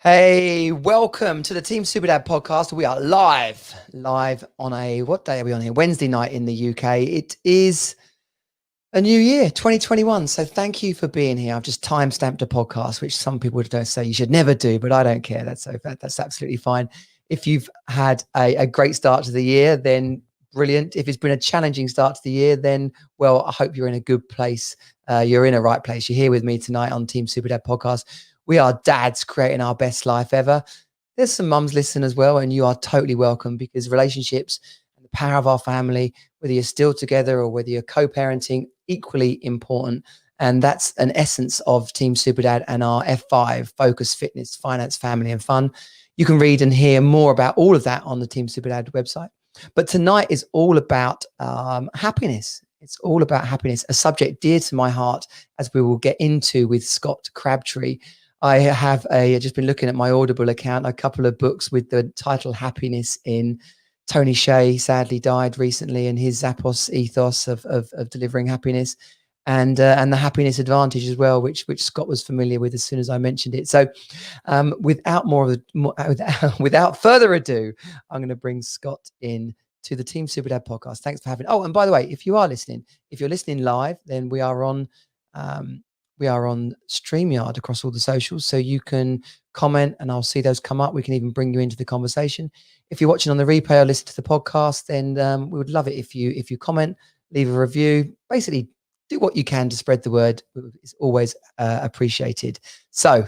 Hey, welcome to the Team Superdad podcast. We are live on what day are we on here? Wednesday night in the UK. It is a new year, 2021. So thank you for being here. I've just time-stamped a podcast, which some people don't say you should never do, but I don't care. That's absolutely fine. If you've had a great start to the year, then brilliant. If it's been a challenging start to the year, then, well, I hope you're in a good place. You're in a right place. You're here with me tonight on Team Superdad podcast. We are dads creating our best life ever. There's some mums listening as well, and you are totally welcome, because relationships and the power of our family, whether you're still together or whether you're co-parenting, equally important. And that's an essence of Team Superdad and our F5, focus, fitness, finance, family, and fun. You can read and hear more about all of that on the Team Superdad website. But tonight is all about happiness. It's all about happiness, a subject dear to my heart, as we will get into with Scott Crabtree. I have just been looking at my Audible account, a couple of books with the title Happiness in. Tony Hsieh sadly died recently, and his Zappos ethos of delivering happiness, and the happiness advantage as well, which Scott was familiar with as soon as I mentioned it. So without further ado, I'm going to bring Scott in to the Team Superdad podcast. Thanks for having. Oh, and by the way, if you're listening live, then we are on StreamYard across all the socials, so you can comment and I'll see those come up. We can even bring you into the conversation. If you're watching on the replay or listen to the podcast, then we would love it if you comment, leave a review, basically do what you can to spread the word. It's always appreciated. So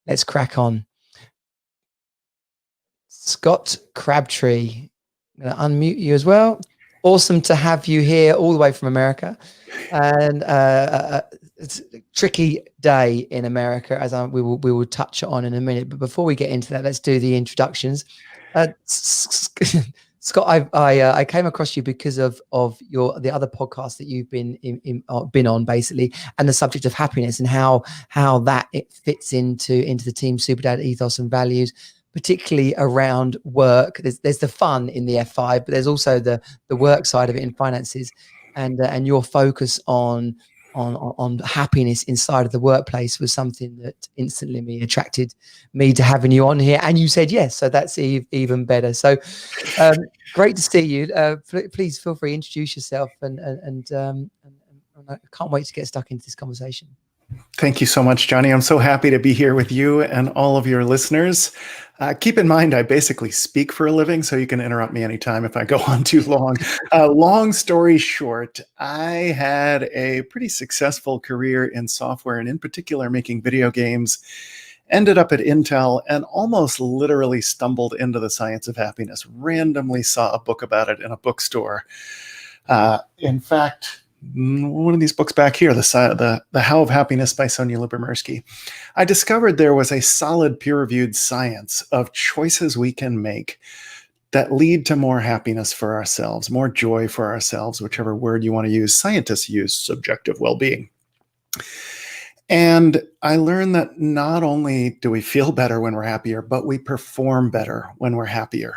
let's crack on. Scott Crabtree, I'm going to unmute you as well. Awesome to have you here all the way from America. And it's a tricky day in America, as we will touch on in a minute. But before we get into that, let's do the introductions. Scott, I came across you because of the other podcast that you've been on, basically, and the subject of happiness and how that it fits into the Team Superdad ethos and values, particularly around work. There's the fun in the F5, but there's also the work side of it in finances, and your focus on happiness inside of the workplace was something that instantly attracted me to having you on here, and you said yes, so that's even better. So great to see you. Please feel free to introduce yourself, and I can't wait to get stuck into this conversation. Thank you so much, Johnny. I'm so happy to be here with you and all of your listeners. Keep in mind, I basically speak for a living, so you can interrupt me anytime if I go on too long. Long story short, I had a pretty successful career in software, and in particular making video games. Ended up at Intel and almost literally stumbled into the science of happiness. Randomly saw a book about it in a bookstore. In fact, one of these books back here, the How of Happiness by Sonia Lyubomirsky. I discovered there was a solid peer-reviewed science of choices we can make that lead to more happiness for ourselves, more joy for ourselves, whichever word you want to use. Scientists use subjective well-being. And I learned that not only do we feel better when we're happier, but we perform better when we're happier.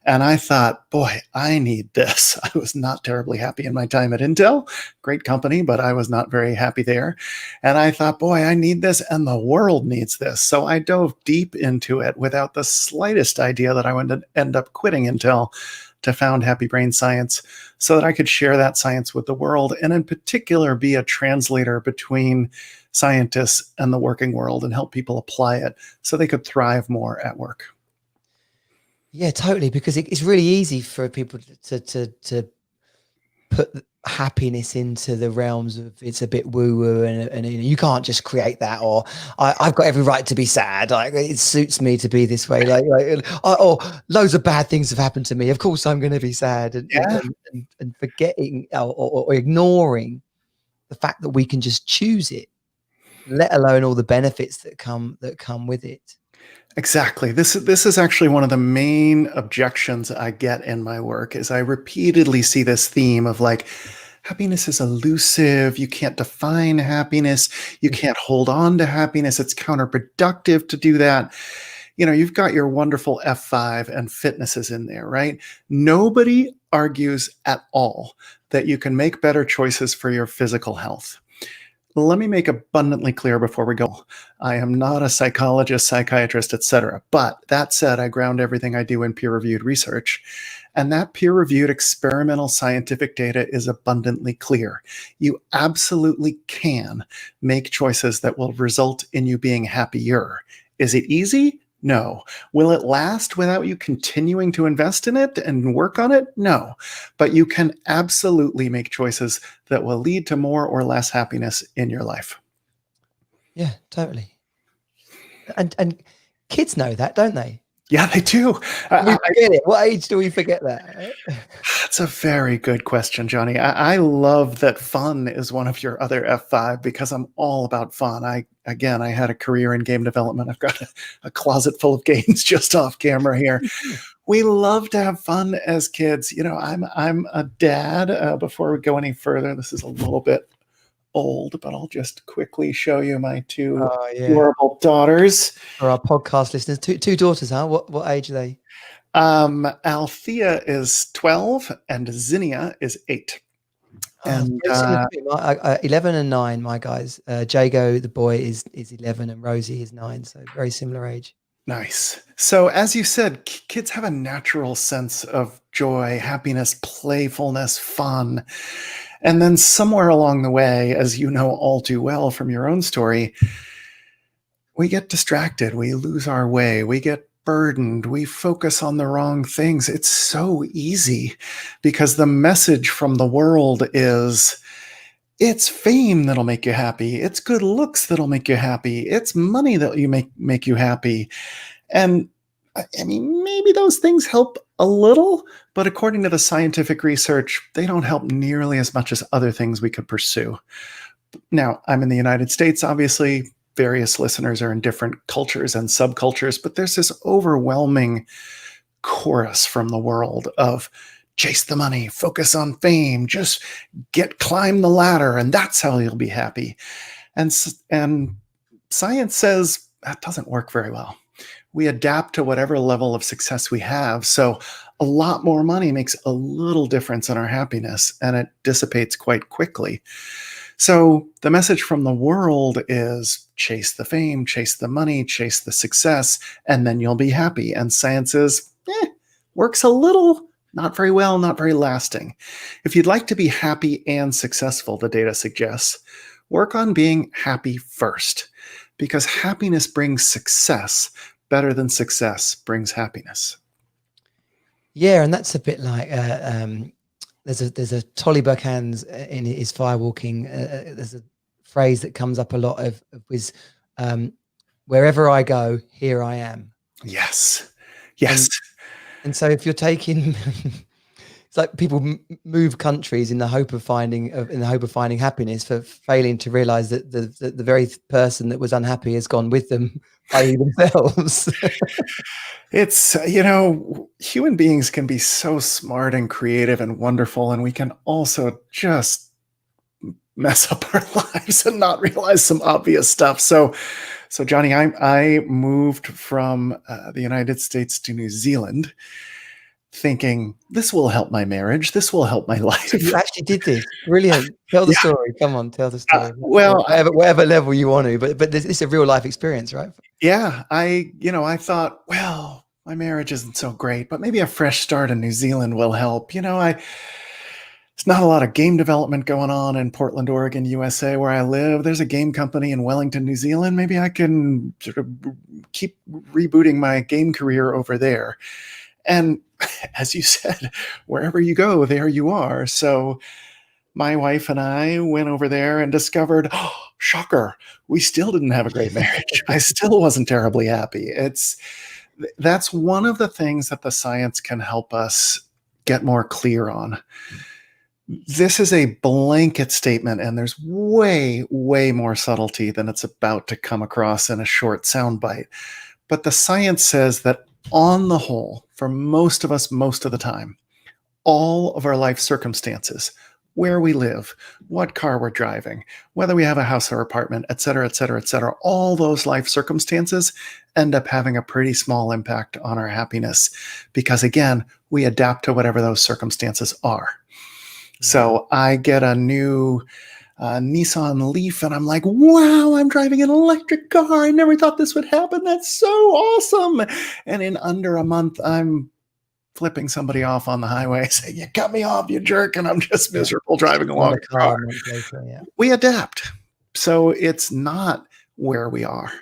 And I thought, boy, I need this. I was not terribly happy in my time at Intel. Great company, but I was not very happy there. And I thought, boy, I need this, and the world needs this. So I dove deep into it without the slightest idea that I would end up quitting Intel to found Happy Brain Science, so that I could share that science with the world, and in particular be a translator between scientists and the working world and help people apply it so they could thrive more at work. Yeah, totally, because it's really easy for people to put happiness into the realms of it's a bit woo-woo, and you can't just create that, or I've got every right to be sad, like it suits me to be this way, like or loads of bad things have happened to me, of course I'm going to be sad, and forgetting or ignoring the fact that we can just choose it, let alone all the benefits that come with it. Exactly. This is actually one of the main objections I get in my work, is I repeatedly see this theme of like, happiness is elusive. You can't define happiness. You can't hold on to happiness. It's counterproductive to do that. You know, you've got your wonderful F5 and fitnesses in there, right? Nobody argues at all that you can make better choices for your physical health. let me make abundantly clear before we go. I am not a psychologist, psychiatrist, etc. But that said, I ground everything I do in peer-reviewed research. And that peer-reviewed experimental scientific data is abundantly clear. You absolutely can make choices that will result in you being happier. Is it easy? No. Will it last without you continuing to invest in it and work on it? No. But you can absolutely make choices that will lead to more or less happiness in your life. Yeah, totally. And kids know that, don't they? Yeah, they do. We forget it. What age do we forget that? That's a very good question, Johnny. I love that fun is one of your other F5 because I'm all about fun. I had a career in game development. I've got a closet full of games just off camera here. We love to have fun as kids. You know, I'm a dad. Before we go any further, this is a little bit old, but I'll just quickly show you my two adorable daughters. For our podcast listeners, two daughters, huh? What age are they? Althea is 12 and Zinnia is 8. And 11 and 9, my guys. Jago, the boy, is 11 and Rosie is 9. So very similar age. Nice. So as you said, kids have a natural sense of joy, happiness, playfulness, fun. And then somewhere along the way, as you know all too well from your own story, we get distracted. We lose our way. We get burdened. We focus on the wrong things. It's so easy because the message from the world is it's fame that'll make you happy. It's good looks that'll make you happy. It's money that you make you happy. And I mean, maybe those things help a little, but according to the scientific research, they don't help nearly as much as other things we could pursue. Now, I'm in the United States, obviously. Various listeners are in different cultures and subcultures, but there's this overwhelming chorus from the world of chase the money, focus on fame, just climb the ladder, and that's how you'll be happy. And science says that doesn't work very well. We adapt to whatever level of success we have. So a lot more money makes a little difference in our happiness, and it dissipates quite quickly. So the message from the world is chase the fame, chase the money, chase the success, and then you'll be happy. And science is, works a little, not very well, not very lasting. If you'd like to be happy and successful, the data suggests, work on being happy first, because happiness brings success better than success brings happiness. Yeah, and that's a bit like there's a Tolly Burkhan's in his Firewalking. There's a phrase that comes up a lot of was wherever I go, here I am. Yes. And so if you're taking, it's like people move countries in the hope of finding happiness, for failing to realize that the very person that was unhappy has gone with them, i.e. themselves. It's, human beings can be so smart and creative and wonderful, and we can also just mess up our lives and not realize some obvious stuff. So Johnny, I moved from the United States to New Zealand thinking this will help my marriage. This will help my life. You actually did this. Brilliant. Tell the story. Come on, tell the story. Well, whatever level you want to, but this is a real life experience, right? Yeah. I thought, well, my marriage isn't so great, but maybe a fresh start in New Zealand will help. There's not a lot of game development going on in Portland, Oregon, USA, where I live. There's a game company in Wellington, New Zealand. Maybe I can sort of keep rebooting my game career over there. And as you said, wherever you go, there you are. So my wife and I went over there and discovered, shocker, we still didn't have a great marriage. I still wasn't terribly happy. That's one of the things that the science can help us get more clear on. This is a blanket statement, and there's way, way more subtlety than it's about to come across in a short soundbite. But the science says that on the whole, for most of us, most of the time, all of our life circumstances, where we live, what car we're driving, whether we have a house or apartment, et cetera, et cetera, et cetera, all those life circumstances end up having a pretty small impact on our happiness because, again, we adapt to whatever those circumstances are. So I get a new Nissan Leaf, and I'm like, wow, I'm driving an electric car. I never thought this would happen. That's so awesome. And in under a month, I'm flipping somebody off on the highway saying, you cut me off, you jerk, and I'm just miserable driving along Another the car car. a month later. Yeah. We adapt. So it's not where we are.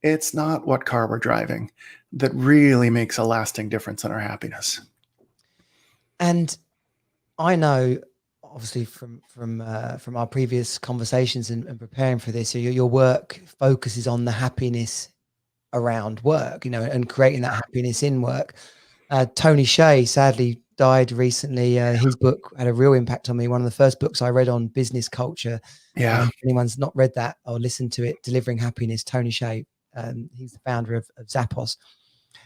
It's not what car we're driving that really makes a lasting difference in our happiness. And I know, obviously, from our previous conversations and preparing for this, your work focuses on the happiness around work, and creating that happiness in work. Tony Hsieh sadly died recently. His book had a real impact on me. One of the first books I read on business culture. Yeah. If anyone's not read that or listened to it, Delivering Happiness, Tony Hsieh. He's the founder of Zappos.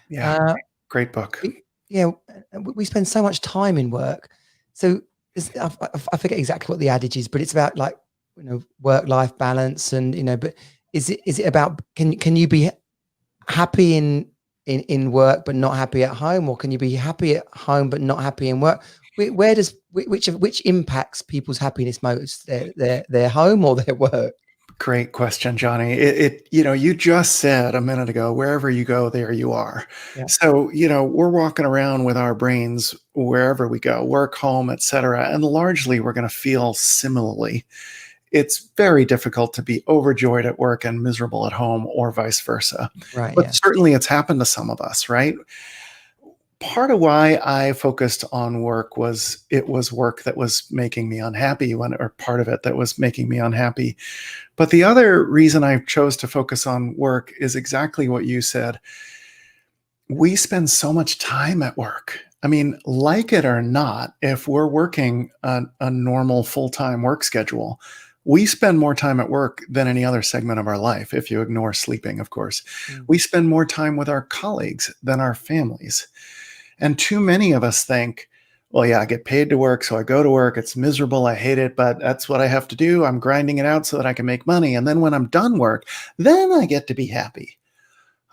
Yeah. Great book. We spend so much time in work. So I forget exactly what the adage is, but it's about like, work-life balance and, but is it about, can you be happy in work but not happy at home, or can you be happy at home but not happy in work? Which impacts people's happiness most, their home or their work? Great question, Johnny. You just said a minute ago, wherever you go, there you are. Yeah. So, we're walking around with our brains wherever we go, work, home, etc. And largely we're going to feel similarly. It's very difficult to be overjoyed at work and miserable at home, or vice versa. Right. But Yeah. certainly it's happened to some of us, right? Part of why I focused on work was it was work that was making me unhappy, or part of it that was making me unhappy. But the other reason I chose to focus on work is exactly what you said. We spend so much time at work. I mean, like it or not, if we're working a normal full-time work schedule, we spend more time at work than any other segment of our life, if you ignore sleeping, of course. We spend more time with our colleagues than our families. And too many of us think, well, yeah, I get paid to work, so I go to work. It's miserable. I hate it, but that's what I have to do. I'm grinding it out so that I can make money. And then when I'm done work, then I get to be happy.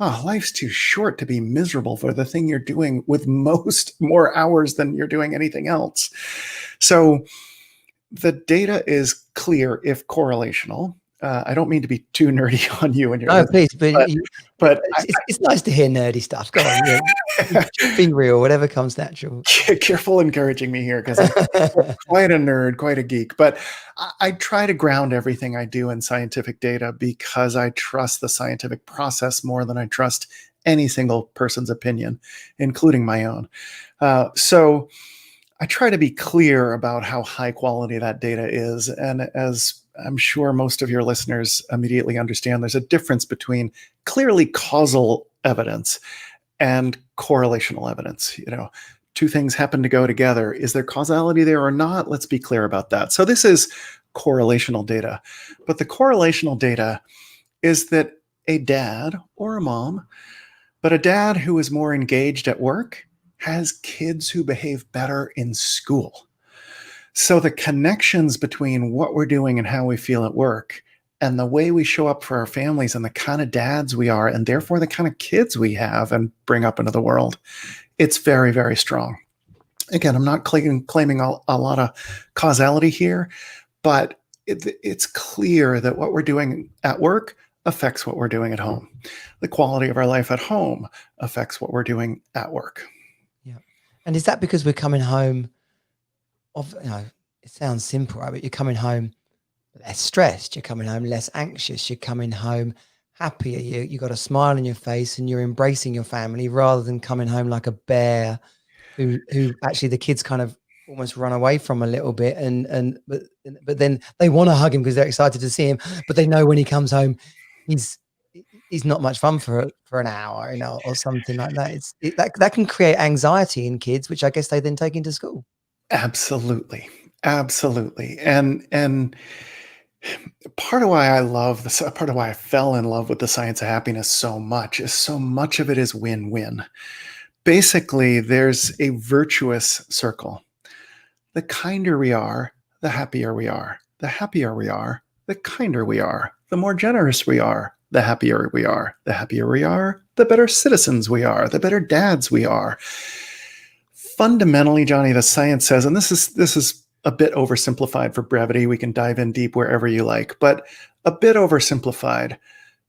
Oh, life's too short to be miserable for the thing you're doing with more hours than you're doing anything else. So the data is clear, if correlational. I don't mean to be too nerdy on you and your Please, but it's nice to hear nerdy stuff. Go on, be real, whatever comes natural. Careful encouraging me here, because I'm quite a nerd, quite a geek. But I try to ground everything I do in scientific data, because I trust the scientific process more than I trust any single person's opinion, including my own. So I try to be clear about how high quality that data is. And as I'm sure most of your listeners immediately understand, there's a difference between clearly causal evidence and correlational evidence. Two things happen to go together. Is there causality there or not? Let's be clear about that. So this is correlational data. But the correlational data is that a dad or a mom, but a dad who is more engaged at work, has kids who behave better in school. So the connections between what we're doing and how we feel at work, and the way we show up for our families, and the kind of dads we are, and therefore the kind of kids we have and bring up into the world, it's very, very strong. Again, I'm not claiming a lot of causality here, but it's clear that what we're doing at work affects what we're doing at home. The quality of our life at home affects what we're doing at work. Yeah. And is that because we're coming home it sounds simple, right? But you're coming home less stressed, you're coming home less anxious, you're coming home happier, you got a smile on your face, and you're embracing your family, rather than coming home like a bear who actually the kids kind of almost run away from a little bit, but then they want to hug him because they're excited to see him, but they know when he comes home he's not much fun for an hour, or something like that. That can create anxiety in kids, which I guess they then take into school. Absolutely. And part of why I love this, part of why I fell in love with the science of happiness so much, is so much of it is win-win. Basically, there's a virtuous circle. The kinder we are, the happier we are. The happier we are, the kinder we are. The more generous we are, the happier we are. The happier we are, the better citizens we are, the better dads we are. Fundamentally, Johnny, the science says, and this is a bit oversimplified for brevity. We can dive in deep wherever you like, but a bit oversimplified.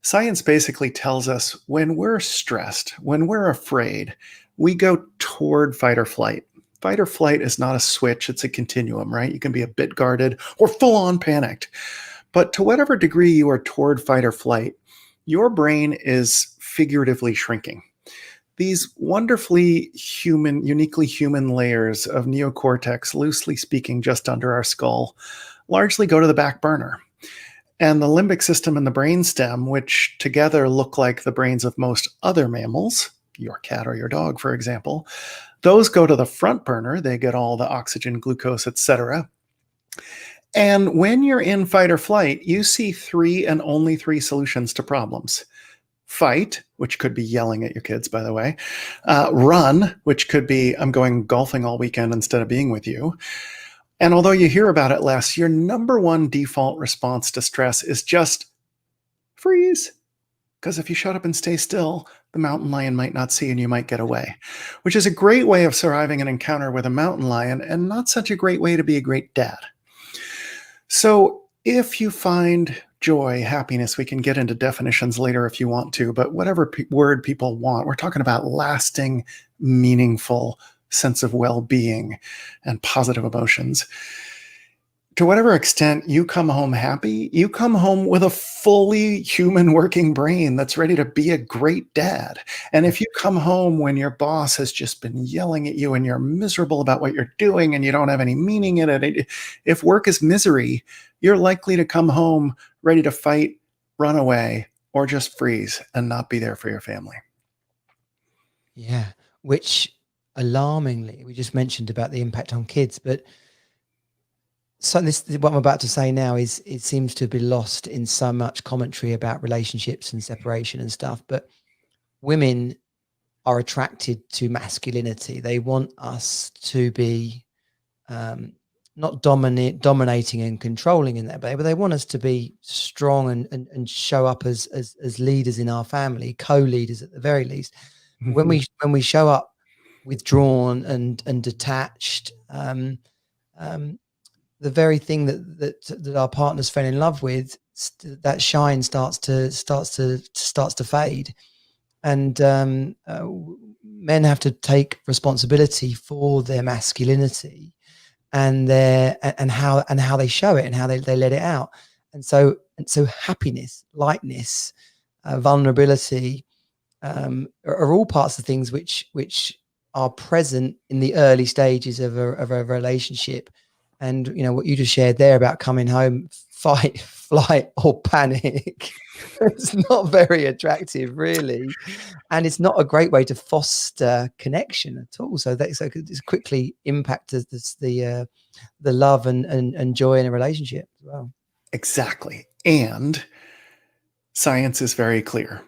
Science basically tells us when we're stressed, when we're afraid, we go toward fight or flight. Fight or flight is not a switch, it's a continuum, right? You can be a bit guarded or full on panicked. But to whatever degree you are toward fight or flight, your brain is figuratively shrinking. These wonderfully human, uniquely human layers of neocortex, loosely speaking, just under our skull, largely go to the back burner. And the limbic system and the brainstem, which together look like the brains of most other mammals, your cat or your dog, for example, those go to the front burner. They get all the oxygen, glucose, etc. And when you're in fight or flight, you see 3 and only 3 solutions to problems. Fight, which could be yelling at your kids, by the way. Run, which could be, I'm going golfing all weekend instead of being with you. And although you hear about it less, your number one default response to stress is just freeze. Because if you shut up and stay still, the mountain lion might not see and you might get away, which is a great way of surviving an encounter with a mountain lion and not such a great way to be a great dad. So if you find joy, happiness, we can get into definitions later if you want to, but whatever word people want, we're talking about lasting, meaningful sense of well-being and positive emotions. To whatever extent you come home happy, you come home with a fully human working brain that's ready to be a great dad. And if you come home when your boss has just been yelling at you and you're miserable about what you're doing and you don't have any meaning in it, if work is misery, you're likely to come home ready to fight, run away, or just freeze and not be there for your family. Yeah, which alarmingly, we just mentioned about the impact on kids, but so this what I'm about to say now is it seems to be lost in so much commentary about relationships and separation and stuff. But women are attracted to masculinity. They want us to be not dominating and controlling in that way, but they want us to be strong and show up as leaders in our family, co-leaders at the very least. When we show up withdrawn and detached, the very thing that our partners fell in love with, that shine starts to fade, and men have to take responsibility for their masculinity and how they show it and how they let it out, and so happiness, lightness, vulnerability, are all parts of things which are present in the early stages of a relationship. And what you just shared there about coming home, fight, flight, or panic, it's not very attractive, really, and it's not a great way to foster connection at all. So it's quickly impacted the love and joy in a relationship as well. Exactly. And science is very clear.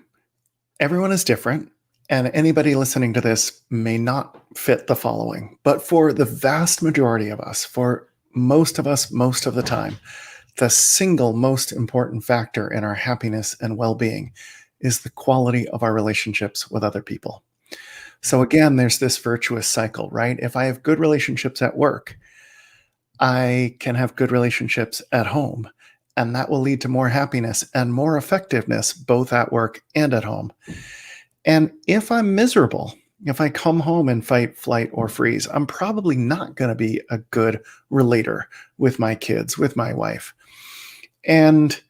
Everyone is different, and anybody listening to this may not fit the following. But for the vast majority of us, for most of us, most of the time, the single most important factor in our happiness and well-being is the quality of our relationships with other people. So again, there's this virtuous cycle, right? If I have good relationships at work, I can have good relationships at home, and that will lead to more happiness and more effectiveness, both at work and at home. And if I'm miserable, if I come home and fight, flight, or freeze, I'm probably not going to be a good relator with my kids, with my wife. And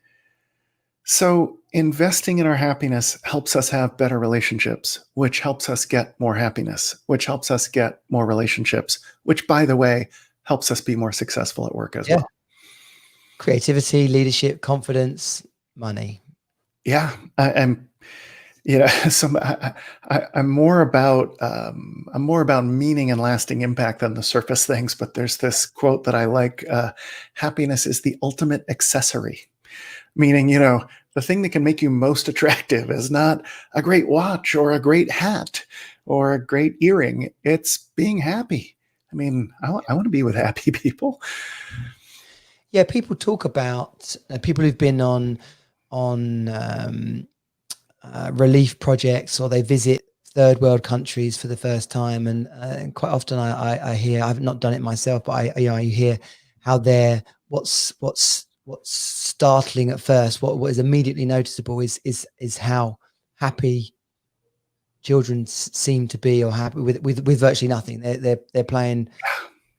so investing in our happiness helps us have better relationships, which helps us get more happiness, which helps us get more relationships, which, by the way, helps us be more successful at work as well. Creativity, leadership, confidence, money. Yeah, I'm more about meaning and lasting impact than the surface things. But there's this quote that I like: "Happiness is the ultimate accessory," meaning the thing that can make you most attractive is not a great watch or a great hat or a great earring. It's being happy. I mean, I want to be with happy people. Yeah, people talk about people who've been on relief projects, or they visit third world countries for the first time, and quite often I hear, I've not done it myself, but I hear how they're what's startling at first, what is immediately noticeable is how happy children seem to be, or happy with virtually nothing. They're playing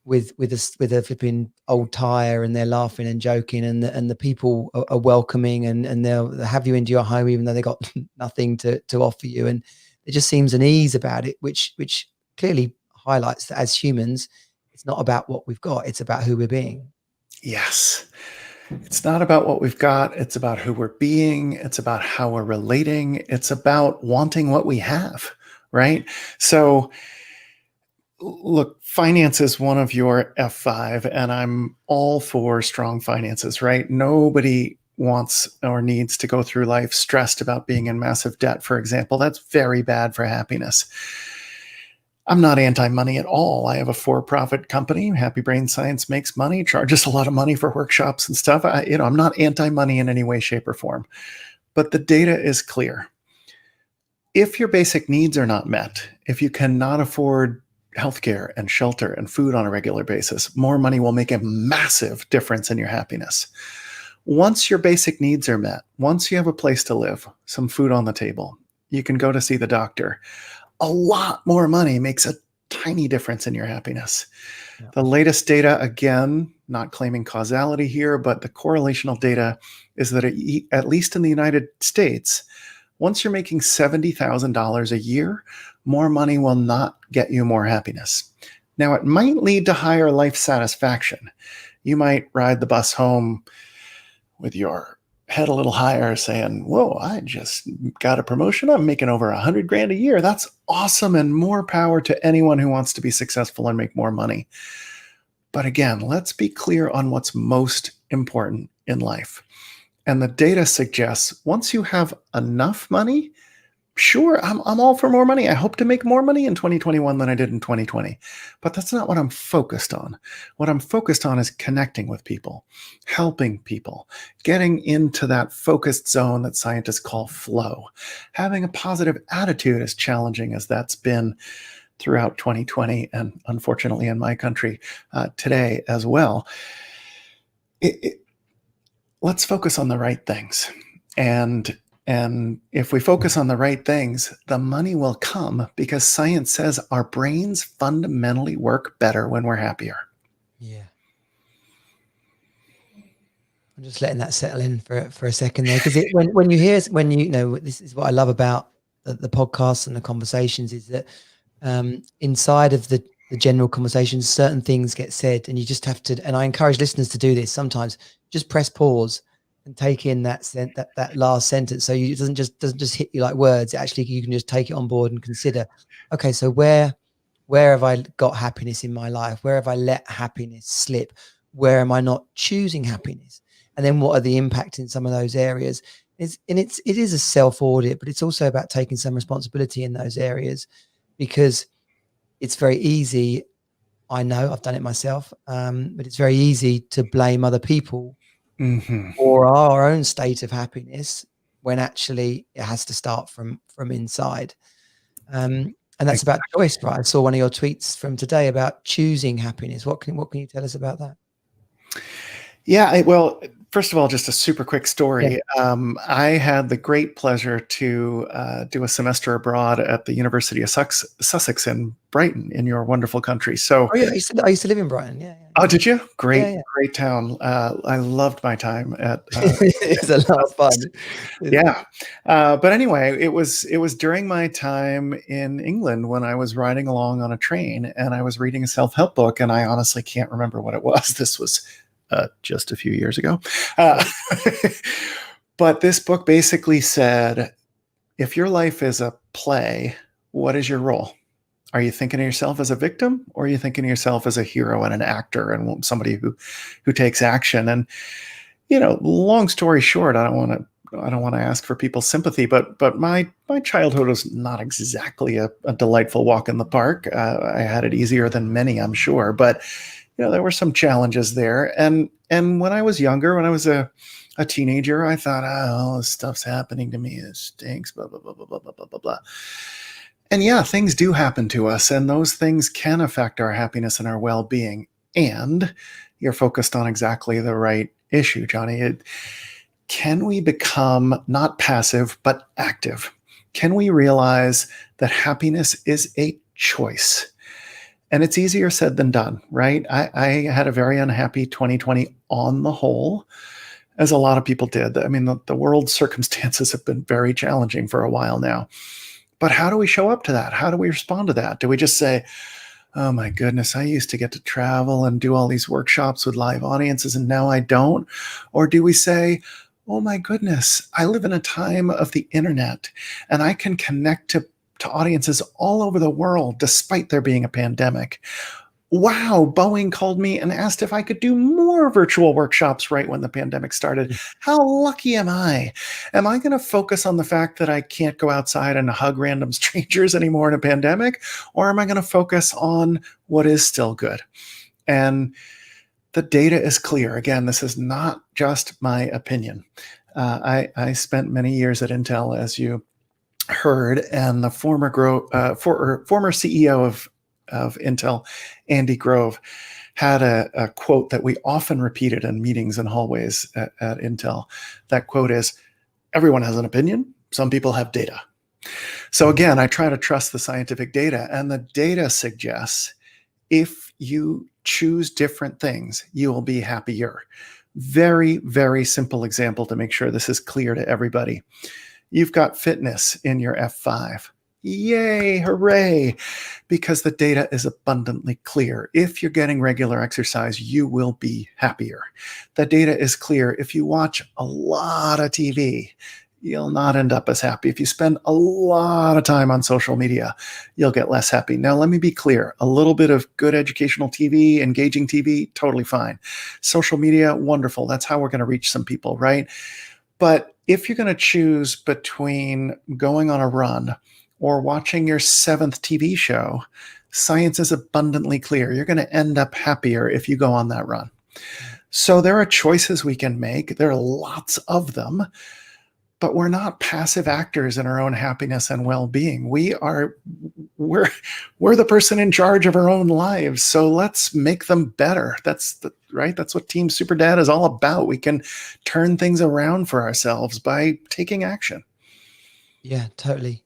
with a flipping old tire, and they're laughing and joking, and the people are welcoming, and they'll have you into your home even though they got nothing to offer you, and it just seems an ease about it, which clearly highlights that as humans, it's not about what we've got, it's about who we're being. Yes. It's not about what we've got. It's about who we're being. It's about how we're relating. It's about wanting what we have, right? So, look, finance is one of your F5, and I'm all for strong finances, right? Nobody wants or needs to go through life stressed about being in massive debt, for example. That's very bad for happiness. I'm not anti-money at all. I have a for-profit company. Happy Brain Science makes money, charges a lot of money for workshops and stuff. I'm not anti-money in any way, shape, or form. But the data is clear. If your basic needs are not met, if you cannot afford healthcare and shelter and food on a regular basis, more money will make a massive difference in your happiness. Once your basic needs are met, once you have a place to live, some food on the table, you can go to see the doctor. A lot more money makes a tiny difference in your happiness. Yeah. The latest data, again, not claiming causality here, but the correlational data is that at least in the United States, once you're making $70,000 a year, more money will not get you more happiness. Now, it might lead to higher life satisfaction. You might ride the bus home with your head a little higher saying, whoa, I just got a promotion. I'm making over $100,000 a year. That's awesome. And more power to anyone who wants to be successful and make more money. But again, let's be clear on what's most important in life. And the data suggests once you have enough money, sure, I'm all for more money. I hope to make more money in 2021 than I did in 2020. But that's not what I'm focused on. What I'm focused on is connecting with people, helping people, getting into that focused zone that scientists call flow, having a positive attitude, as challenging as that's been throughout 2020 and unfortunately in my country today as well. Let's focus on the right things. And if we focus on the right things, the money will come because science says our brains fundamentally work better when we're happier. Yeah. I'm just letting that settle in for a second there, because when you know, this is what I love about the podcasts and the conversations, is that inside of the general conversations, certain things get said, and you just have to. And I encourage listeners to do this sometimes. Just press pause and take in that last sentence, so it doesn't just hit you like words. Actually, you can just take it on board and consider, okay, so where have I got happiness in my life? Where have I let happiness slip? Where am I not choosing happiness? And then what are the impacts in some of those areas? It is a self-audit, but it's also about taking some responsibility in those areas, because it's very easy. I know I've done it myself, but it's very easy to blame other people or our own state of happiness, when actually it has to start from inside. And that's about choice, right? I saw one of your tweets from today about choosing happiness. What can you tell us about that? Yeah, well, first of all, just a super quick story. Yeah. I had the great pleasure to do a semester abroad at the University of Sussex in Brighton, in your wonderful country. So, yeah, I used to live in Brighton. Yeah. Oh, did you? Great, great town. I loved my time at. It's a lot of fun. Yeah, but anyway, it was during my time in England when I was riding along on a train and I was reading a self-help book, and I honestly can't remember what it was. This was just a few years ago. But this book basically said, if your life is a play, what is your role? Are you thinking of yourself as a victim, or are you thinking of yourself as a hero and an actor and somebody who takes action? And, long story short, I don't want to ask for people's sympathy, but my childhood was not exactly a delightful walk in the park. I had it easier than many, I'm sure, but there were some challenges there. And when I was younger, when I was a teenager, I thought, all this stuff's happening to me. It stinks, blah, blah, blah, blah, blah, blah, blah, blah. And yeah, things do happen to us, and those things can affect our happiness and our well-being. And you're focused on exactly the right issue, Johnny. Can we become not passive, but active? Can we realize that happiness is a choice? And it's easier said than done, right? I had a very unhappy 2020 on the whole, as a lot of people did. I mean, the world's circumstances have been very challenging for a while now. But how do we show up to that? How do we respond to that? Do we just say, oh my goodness, I used to get to travel and do all these workshops with live audiences and now I don't? Or do we say, oh my goodness, I live in a time of the internet and I can connect to audiences all over the world despite there being a pandemic. Wow, Boeing called me and asked if I could do more virtual workshops right when the pandemic started. How lucky am I? Am I going to focus on the fact that I can't go outside and hug random strangers anymore in a pandemic? Or am I going to focus on what is still good? And the data is clear. Again, this is not just my opinion. I spent many years at Intel, as you heard, and the former CEO of Intel, Andy Grove, had a quote that we often repeated in meetings and hallways at Intel. That quote is, everyone has an opinion, some people have data. So again, I try to trust the scientific data, and the data suggests if you choose different things, you will be happier. Very, very simple example to make sure this is clear to everybody. You've got fitness in your F5. Yay, hooray, because the data is abundantly clear. If you're getting regular exercise, you will be happier. The data is clear. If you watch a lot of TV, you'll not end up as happy. If you spend a lot of time on social media, you'll get less happy. Now, let me be clear. A little bit of good educational TV, engaging TV, totally fine. Social media, wonderful. That's how we're going to reach some people, right? But if you're going to choose between going on a run or watching your 7th TV show, science is abundantly clear. You're going to end up happier if you go on that run. So there are choices we can make. There are lots of them, but we're not passive actors in our own happiness and well-being. We're the person in charge of our own lives. So let's make them better. That's what Team Super Dad is all about. We can turn things around for ourselves by taking action. Yeah, totally.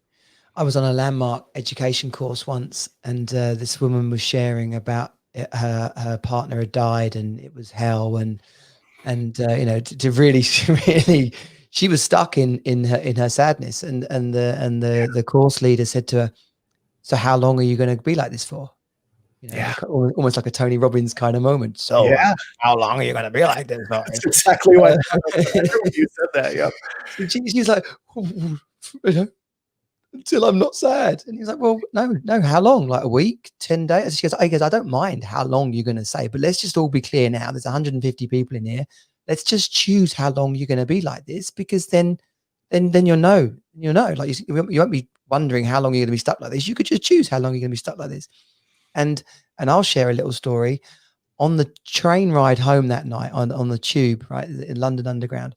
I was on a landmark education course once, and this woman was sharing about her partner had died, and it was hell, and to really, really, she was stuck in her sadness, and the course leader said to her, "So how long are you going to be like this for?" Like, almost like a Tony Robbins kind of moment. So how long are you going to be like this for? That's exactly what you said that. Yep. So she's like, until I'm not sad. And he's like, well, no, how long? Like a week, 10 days? She goes, I don't mind how long you're going to say, but let's just all be clear now. There's 150 people in here. Let's just choose how long you're going to be like this, because then you'll know, like you won't be wondering how long you're going to be stuck like this. You could just choose how long you're going to be stuck like this. And I'll share a little story. On the train ride home that night on the tube, right, in London Underground,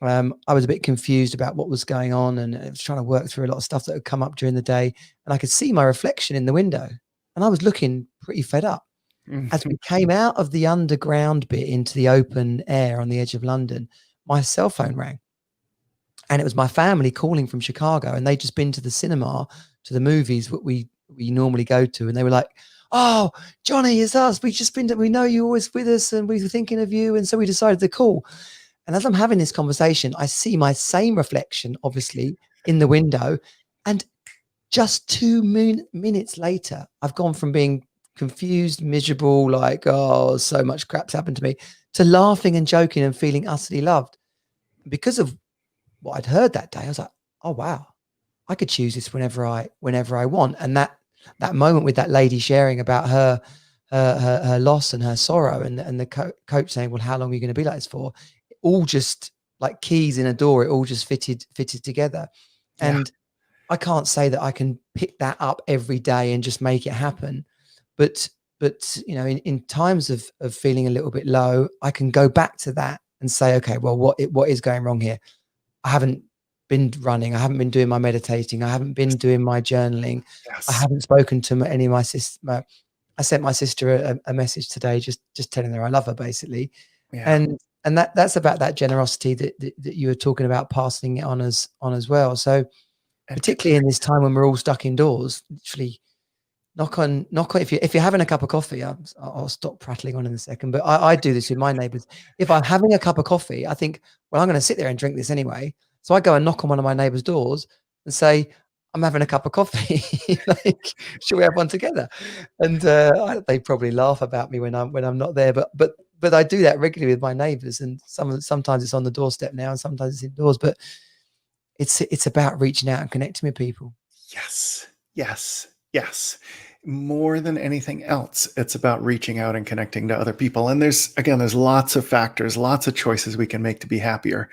I was a bit confused about what was going on, and I was trying to work through a lot of stuff that had come up during the day, and I could see my reflection in the window, and I was looking pretty fed up. As we came out of the underground bit into the open air on the edge of London, my cell phone rang, and it was my family calling from Chicago, and they'd just been to the cinema, to the movies that we normally go to, and they were like, "Oh, Johnny, it's us. We know you're always with us, and we were thinking of you, and so we decided to call." And as I'm having this conversation, I see my same reflection, obviously, in the window. And just 2 minutes later, I've gone from being confused, miserable, like, oh, so much crap's happened to me, to laughing and joking and feeling utterly loved. Because of what I'd heard that day, I was like, oh, wow, I could choose this whenever I want. And that moment with that lady sharing about her loss and her sorrow, and the coach saying, well, how long are you going to be like this for? All just like keys in a door, it all just fitted together. And I can't say that I can pick that up every day and just make it happen, but in times of feeling a little bit low, I can go back to that and say, okay, well, what is going wrong here? I haven't been running, I haven't been doing my meditating, I haven't been doing my journaling, I haven't spoken to any of my sisters, I sent my sister a message today, just telling her I love her, basically. Yeah. And that's about that generosity that you were talking about, passing it on as well. So And particularly in this time when we're all stuck indoors, literally knock on. If you're having a cup of coffee, I'll stop prattling on in a second. But I do this with my neighbours. If I'm having a cup of coffee, I think, well, I'm going to sit there and drink this anyway. So I go and knock on one of my neighbours' doors and say, I'm having a cup of coffee. Like, should we have one together? And they probably laugh about me when I'm not there. But I do that regularly with my neighbours, and sometimes it's on the doorstep now, and sometimes it's indoors. But it's about reaching out and connecting with people. Yes, yes, yes. More than anything else, it's about reaching out and connecting to other people. And there's lots of factors, lots of choices we can make to be happier.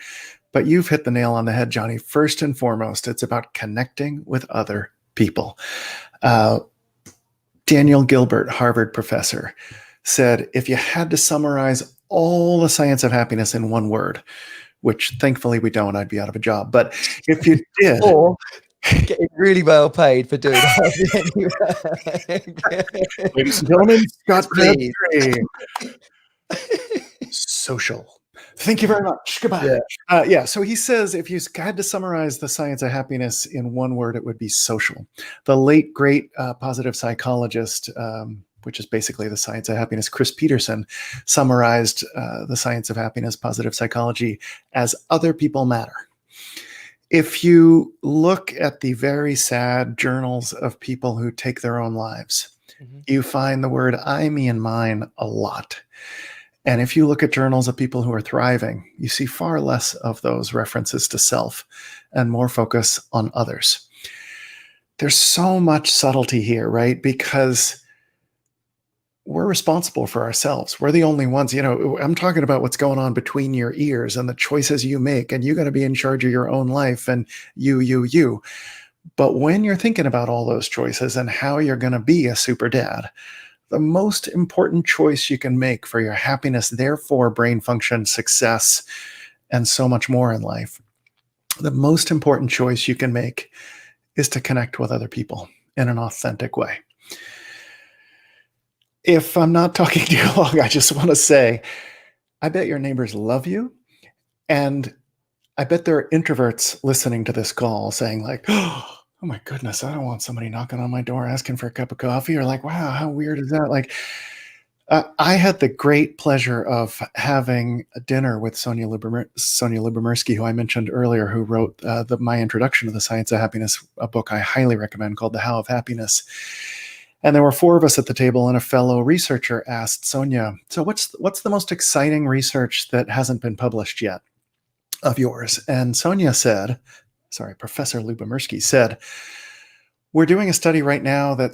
But you've hit the nail on the head, Johnny. First and foremost, it's about connecting with other people. Daniel Gilbert, Harvard professor, said, if you had to summarize all the science of happiness in one word, which thankfully we don't, I'd be out of a job. But if you did, or getting really well paid for doing that. ladies and gentlemen, Scott Please. Crabtree. Social. Thank you very much. Goodbye. Yeah. So he says, if you had to summarize the science of happiness in one word, it would be social. The late, great positive psychologist, which is basically the science of happiness, Chris Peterson, summarized the science of happiness, positive psychology, as other people matter. If you look at the very sad journals of people who take their own lives, you find the word I, me, and mine a lot. And if you look at journals of people who are thriving, you see far less of those references to self and more focus on others. There's so much subtlety here, right? Because we're responsible for ourselves. We're the only ones, I'm talking about what's going on between your ears and the choices you make, and you got to be in charge of your own life and you. But when you're thinking about all those choices and how you're going to be a super dad, the most important choice you can make for your happiness, therefore brain function, success, and so much more in life, the most important choice you can make is to connect with other people in an authentic way. If I'm not talking too long, I just want to say, I bet your neighbors love you. And I bet there are introverts listening to this call saying like, oh my goodness, I don't want somebody knocking on my door asking for a cup of coffee, or like, wow, how weird is that? Like, I had the great pleasure of having a dinner with Sonia Lyubomirsky, who I mentioned earlier, who wrote my introduction to the science of happiness, a book I highly recommend called The How of Happiness. And there were four of us at the table, and a fellow researcher asked Sonia, so what's the most exciting research that hasn't been published yet of yours? And Sonia said, Professor Lyubomirsky said, we're doing a study right now that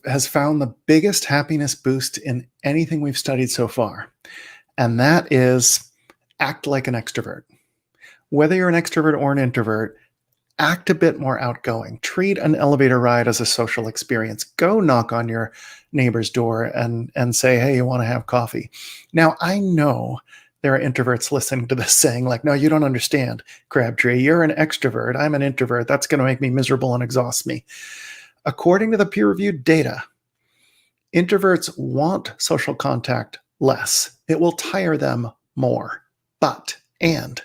has found the biggest happiness boost in anything we've studied so far. And that is act like an extrovert. Whether you're an extrovert or an introvert, act a bit more outgoing. Treat an elevator ride as a social experience. Go knock on your neighbor's door and say, hey, you want to have coffee? Now, I know there are introverts listening to this saying like, no, you don't understand, Crabtree. You're an extrovert. I'm an introvert. That's going to make me miserable and exhaust me. According to the peer-reviewed data, introverts want social contact less. It will tire them more. And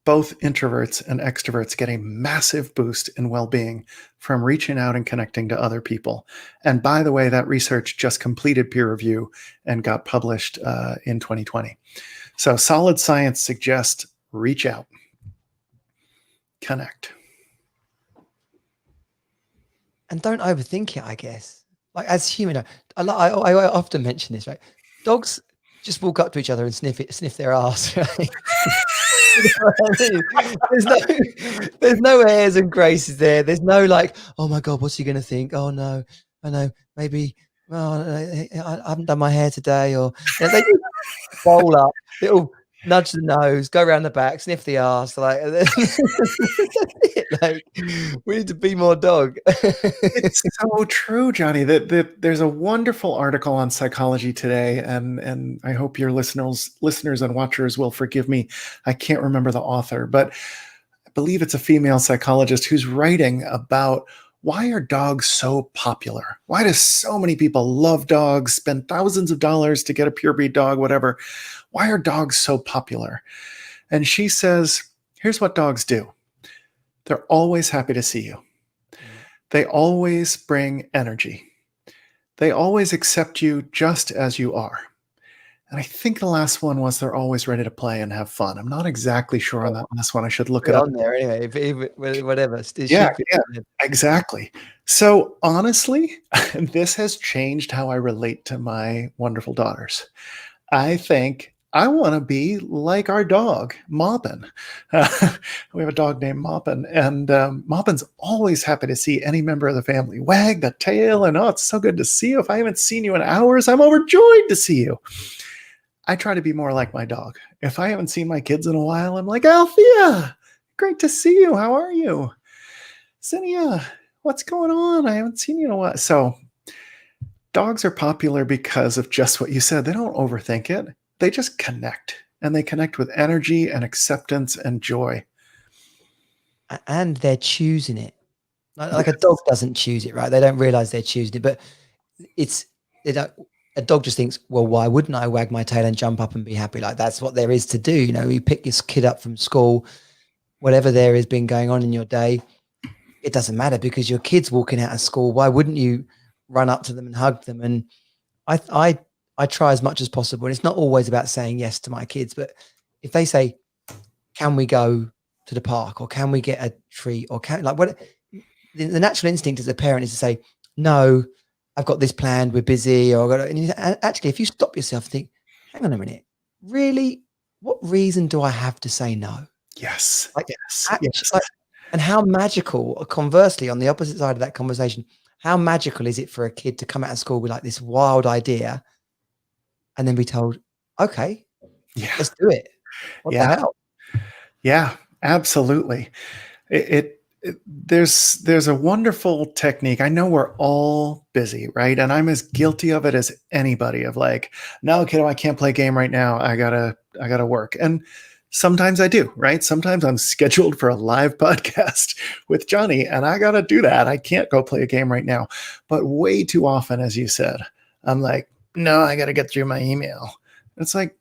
both introverts and extroverts get a massive boost in well-being from reaching out and connecting to other people. And by the way, that research just completed peer review and got published in 2020. So solid science suggests reach out, connect. And don't overthink it, I guess. Like, as human, I often mention this, right? Dogs just walk up to each other and sniff their ass, right? You know what I mean? There's no airs and graces there. There's no like, oh my God, what's he going to think? Oh no, I know, maybe, well, I haven't done my hair today, or they just bowl up, little nudge the nose, go around the back, sniff the ass. Like, like, we need to be more dog. It's so true, Johnny. That there's a wonderful article on Psychology Today, and I hope your listeners and watchers will forgive me. I can't remember the author, but I believe it's a female psychologist who's writing about why are dogs so popular? Why do so many people love dogs, spend thousands of dollars to get a pure breed dog, whatever? Why are dogs so popular? And she says, here's what dogs do. They're always happy to see you. Yeah. They always bring energy. They always accept you just as you are. And I think the last one was they're always ready to play and have fun. I'm not exactly sure on that last one. I should look Put it it up. on there anyway. Whatever. It Yeah, should be yeah, on there. exactly. So honestly, this has changed how I relate to my wonderful daughters. I think I want to be like our dog, Moppin. We have a dog named Moppin, and Moppin's always happy to see any member of the family. Wag the tail, and oh, it's so good to see you. If I haven't seen you in hours, I'm overjoyed to see you. I try to be more like my dog. If I haven't seen my kids in a while, I'm like, Althea, great to see you. How are you? Zinnia, what's going on? I haven't seen you in a while. So dogs are popular because of just what you said. They don't overthink it. They just connect, and they connect with energy and acceptance and joy. And they're choosing it. Like a dog doesn't choose it, right? They don't realize they're choosing it, but they don't. A dog just thinks, well, why wouldn't I wag my tail and jump up and be happy? Like that's what there is to do. You know, you pick this kid up from school, whatever there has been going on in your day, it doesn't matter because your kid's walking out of school. Why wouldn't you run up to them and hug them? And I try as much as possible. And it's not always about saying yes to my kids, but if they say, can we go to the park or can we get a treat or can like what the natural instinct as a parent is to say, no, I've got this planned, we're busy, or I've got and actually if you stop yourself and think, hang on a minute, really, what reason do I have to say no? Yes, Like, yes, yes. like, and how magical, or conversely, on the opposite side of that conversation, how magical is it for a kid to come out of school with like this wild idea and then be told, okay, Yeah, let's do it. What the yeah, hell? yeah, absolutely. There's a wonderful technique. I know we're all busy, right? And I'm as guilty of it as anybody of like, no, kiddo, I can't play a game right now. I gotta work. And sometimes I do, right? Sometimes I'm scheduled for a live podcast with Johnny and I gotta do that. I can't go play a game right now. But way too often, as you said, I'm like, no, I gotta get through my email. It's like,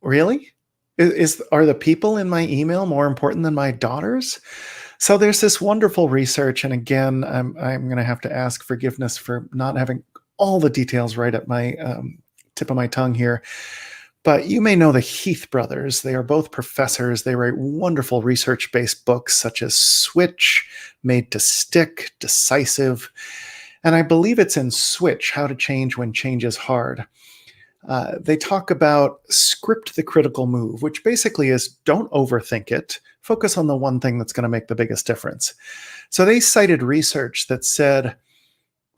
really? Are the people in my email more important than my daughters? So there's this wonderful research, and again, I'm going to have to ask forgiveness for not having all the details right at my tip of my tongue here. But you may know the Heath brothers. They are both professors. They write wonderful research-based books such as Switch, Made to Stick, Decisive, and I believe it's in Switch, How to Change When Change is Hard. They talk about script the critical move, which basically is don't overthink it. Focus on the one thing that's going to make the biggest difference. So they cited research that said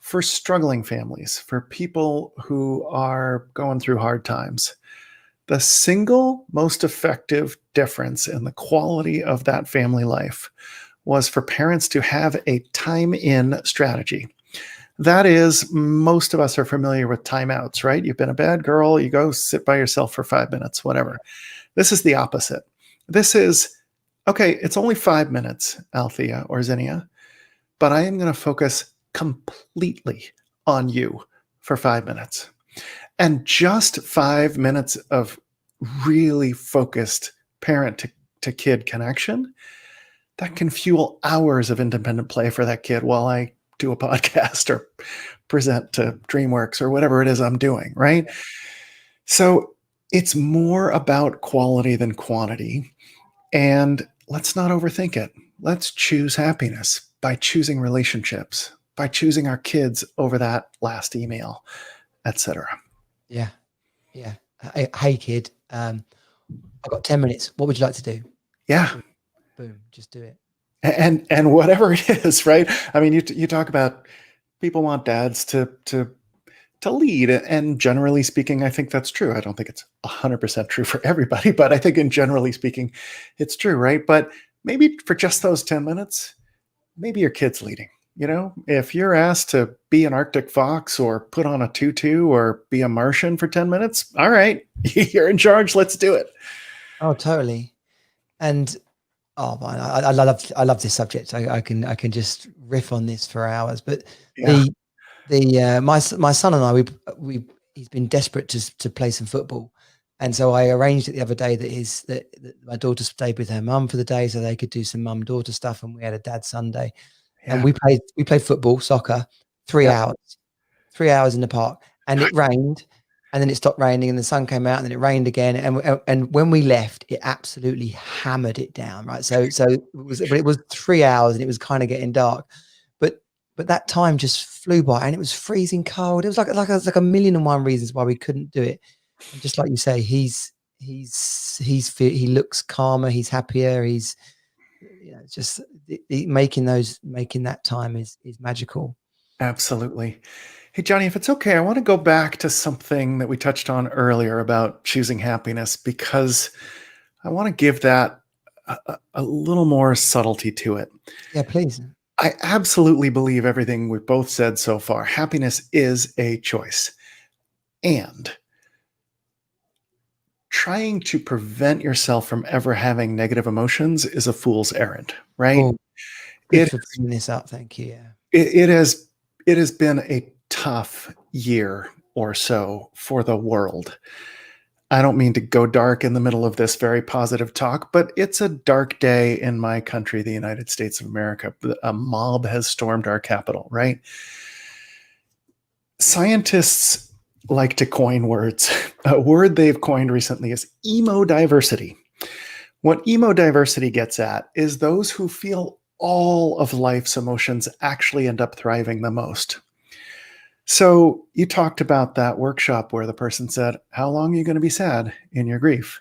for struggling families, for people who are going through hard times, the single most effective difference in the quality of that family life was for parents to have a time in strategy. That is, most of us are familiar with timeouts, right? You've been a bad girl, you go sit by yourself for 5 minutes, whatever. This is the opposite. This is, okay, it's only 5 minutes, Althea or Zinnia, but I am going to focus completely on you for 5 minutes. And just 5 minutes of really focused parent to kid connection, that can fuel hours of independent play for that kid while I do a podcast or present to DreamWorks or whatever it is I'm doing, right? So it's more about quality than quantity. And let's not overthink it. Let's choose happiness by choosing relationships, by choosing our kids over that last email, etc. Yeah. Yeah. Hey kid, I've got 10 minutes. What would you like to do? Yeah. Boom. Just do it. And whatever it is, right? I mean, you talk about people want dads to lead, and generally speaking, I think that's true. I don't think it's 100% true for everybody, but I think in generally speaking, it's true, right? But maybe for just those 10 minutes, maybe your kid's leading. You know, if you're asked to be an Arctic fox or put on a tutu or be a Martian for 10 minutes, all right, you're in charge. Let's do it. Oh, totally. And oh man, I love this subject. I can just riff on this for hours, but Yeah. my son and I, he's been desperate to play some football, and so I arranged it the other day that my daughter stayed with her mum for the day, so they could do some mum daughter stuff, and we had a dad Sunday, and Yeah. we played football, soccer, 3 Yeah. hours, 3 hours in the park, and it rained, and then it stopped raining, and the sun came out, and then it rained again, and when we left, it absolutely hammered it down, right? So it was 3 hours, and it was kind of getting dark, but that time just flew by, and it was freezing cold. It was like a million and one reasons why we couldn't do it. And just like you say, he looks calmer, he's happier, he's, it's just making that time is magical. Absolutely. Hey, Johnny, if it's okay, I want to go back to something that we touched on earlier about choosing happiness, because I want to give that a little more subtlety to it. Yeah, please. I absolutely believe everything we've both said so far. Happiness is a choice. And trying to prevent yourself from ever having negative emotions is a fool's errand, right? Oh, good It for bringing this up. Thank you. Yeah. it has been a tough year or so for the world. I don't mean to go dark in the middle of this very positive talk, but it's a dark day in my country, the United States of America. A mob has stormed our capital, right? Scientists like to coin words. A word they've coined recently is emodiversity. What emodiversity gets at is those who feel all of life's emotions actually end up thriving the most. So you talked about that workshop where the person said, how long are you going to be sad in your grief?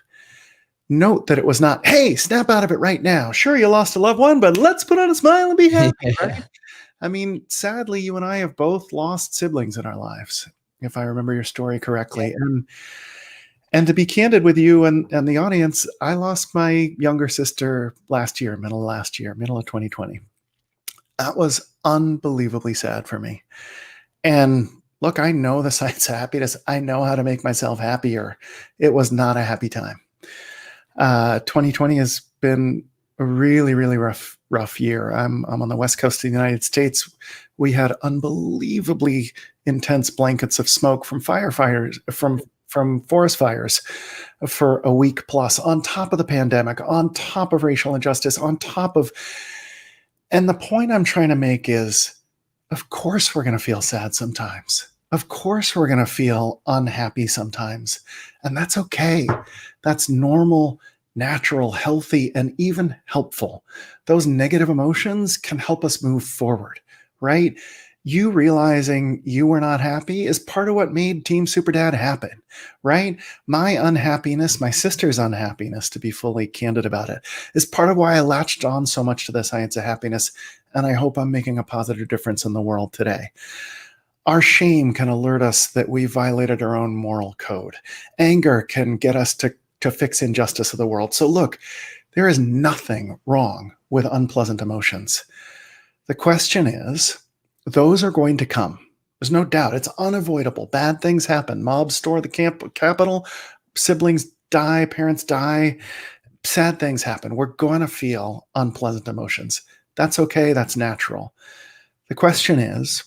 Note that it was not, hey, snap out of it right now. Sure, you lost a loved one, but let's put on a smile and be happy, right? I mean, sadly, you and I have both lost siblings in our lives, if I remember your story correctly. Yeah. And to be candid with you and the audience, I lost my younger sister middle of 2020. That was unbelievably sad for me. And look, I know the science of happiness. I know how to make myself happier. It was not a happy time. 2020 has been a really, really rough year. I'm on the West Coast of the United States. We had unbelievably intense blankets of smoke from firefighters, from forest fires for a week plus, on top of the pandemic, on top of racial injustice, on top of, and the point I'm trying to make is, of course, we're going to feel sad sometimes. Of course, we're going to feel unhappy sometimes. And that's okay. That's normal, natural, healthy, and even helpful. Those negative emotions can help us move forward, right? You realizing you were not happy is part of what made Team Superdad happen, right? My unhappiness, my sister's unhappiness, to be fully candid about it, is part of why I latched on so much to the science of happiness. And I hope I'm making a positive difference in the world today. Our shame can alert us that we violated our own moral code. Anger can get us to fix injustice of the world. So look, there is nothing wrong with unpleasant emotions. The question is, those are going to come. There's no doubt. It's unavoidable. Bad things happen. Mobs storm the capital. Siblings die. Parents die. Sad things happen. We're going to feel unpleasant emotions. That's okay. That's natural. The question is,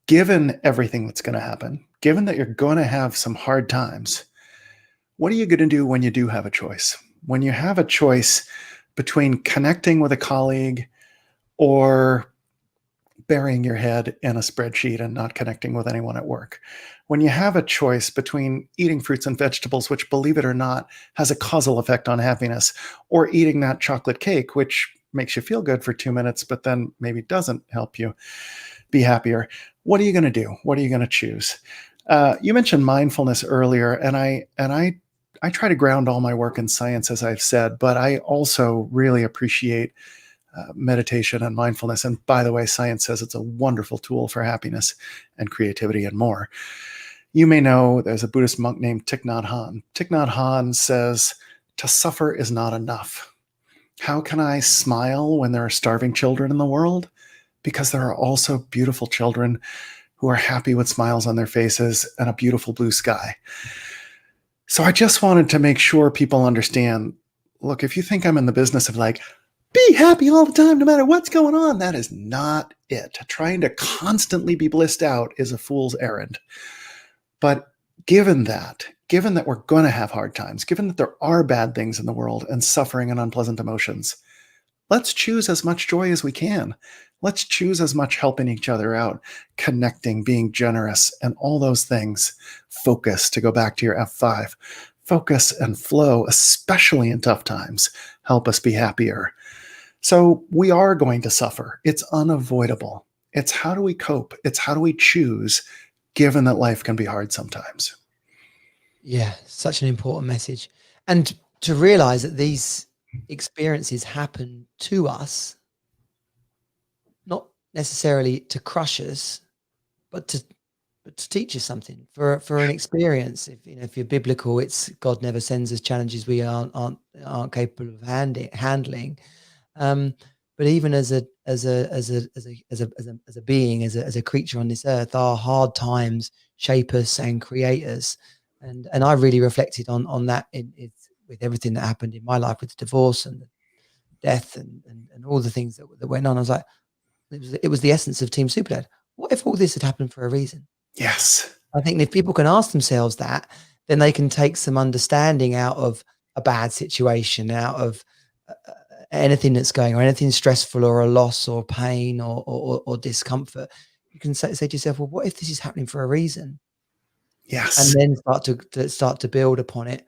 given everything that's going to happen, given that you're going to have some hard times, what are you going to do when you do have a choice? When you have a choice between connecting with a colleague or burying your head in a spreadsheet and not connecting with anyone at work. When you have a choice between eating fruits and vegetables, which, believe it or not, has a causal effect on happiness, or eating that chocolate cake, which makes you feel good for 2 minutes, but then maybe doesn't help you be happier, what are you going to do? What are you going to choose? You mentioned mindfulness earlier, and I try to ground all my work in science, as I've said, but I also really appreciate meditation and mindfulness. And by the way, science says it's a wonderful tool for happiness and creativity and more. You may know there's a Buddhist monk named Thich Nhat Hanh. Thich Nhat Hanh says, to suffer is not enough. How can I smile when there are starving children in the world? Because there are also beautiful children who are happy with smiles on their faces and a beautiful blue sky. So I just wanted to make sure people understand, look, if you think I'm in the business of like be happy all the time, no matter what's going on. That is not it. Trying to constantly be blissed out is a fool's errand. But given that we're going to have hard times, given that there are bad things in the world and suffering and unpleasant emotions, let's choose as much joy as we can. Let's choose as much helping each other out, connecting, being generous, and all those things. Focus, to go back to your F5. Focus and flow, especially in tough times, help us be happier. So we are going to suffer. It's unavoidable. It's how do we cope? It's how do we choose, given that life can be hard sometimes. Yeah, such an important message. And to realize that these experiences happen to us, not necessarily to crush us, but to teach us something for an experience. If you're biblical, it's God never sends us challenges we aren't capable of handling. But even as a being, as a creature on this earth, our hard times shape us and create us. And I really reflected on that with everything that happened in my life, with the divorce and the death and all the things that went on. I was like, it was the essence of Team Superdad. What if all this had happened for a reason? Yes. I think if people can ask themselves that, then they can take some understanding out of a bad situation, out of anything that's going on, anything stressful or a loss or pain or discomfort. You can say to yourself, well, what if this is happening for a reason? Yes. And then start to build upon it.